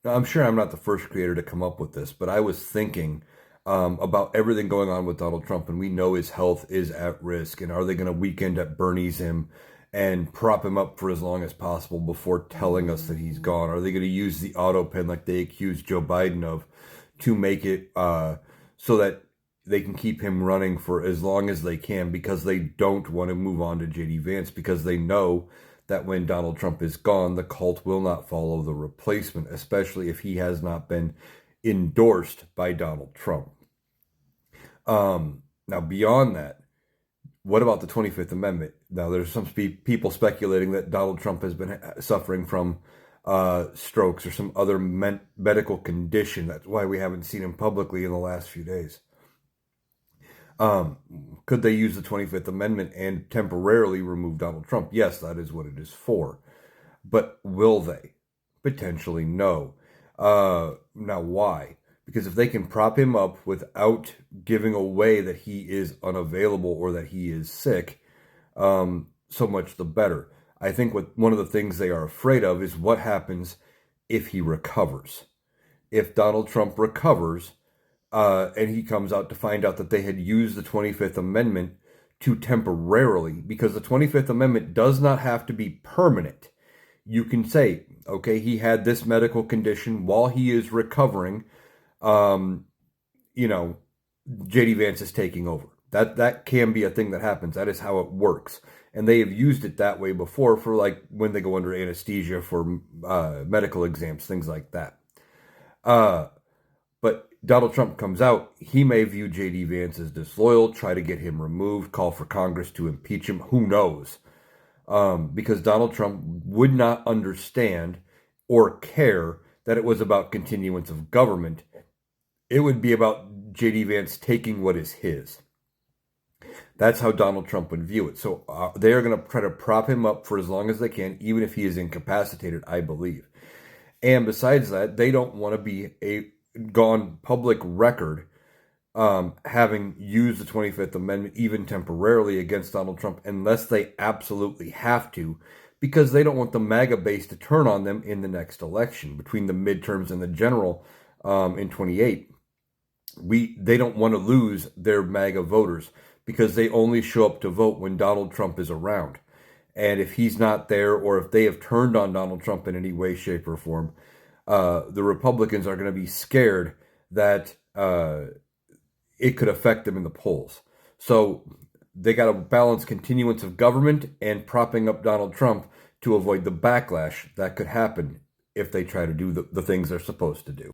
Now, I'm sure I'm not the first creator to come up with this, but I was thinking about everything going on with Donald Trump, and we know his health is at risk. And are they going to weekend at Bernie's him and prop him up for as long as possible before telling us that he's gone? Are they going to use the auto pen like they accused Joe Biden of to make it so that they can keep him running for as long as they can because they don't want to move on to JD Vance because they know that when Donald Trump is gone, the cult will not follow the replacement, especially if he has not been endorsed by Donald Trump. Now, beyond that, what about the 25th Amendment? Now, there's some people speculating that Donald Trump has been suffering from strokes or some other medical condition. That's why we haven't seen him publicly in the last few days. Could they use the 25th Amendment and temporarily remove Donald Trump? Yes, that is what it is for. But will they? Potentially no. Now, why? Because if they can prop him up without giving away that he is unavailable or that he is sick, so much the better. I think one of the things they are afraid of is what happens if he recovers. If Donald Trump recovers, and he comes out to find out that they had used the 25th Amendment to temporarily, because the 25th Amendment does not have to be permanent. You can say, okay, he had this medical condition while he is recovering. You know, JD Vance is taking over. That can be a thing that happens. That is how it works. And they have used it that way before for like when they go under anesthesia for medical exams, things like that. But Donald Trump comes out, he may view JD Vance as disloyal, try to get him removed, call for Congress to impeach him. Who knows? Because Donald Trump would not understand or care that it was about continuance of government. It would be about JD Vance taking what is his. That's how Donald Trump would view it. So they are going to try to prop him up for as long as they can, even if he is incapacitated, I believe. And besides that, they don't want to be gone public record having used the 25th Amendment even temporarily against Donald Trump unless they absolutely have to, because they don't want the MAGA base to turn on them in the next election between the midterms and the general in 28. They don't want to lose their MAGA voters because they only show up to vote when Donald Trump is around. And if he's not there, or if they have turned on Donald Trump in any way, shape, or form, the Republicans are going to be scared that it could affect them in the polls. So they got to balance continuance of government and propping up Donald Trump to avoid the backlash that could happen if they try to do the things they're supposed to do.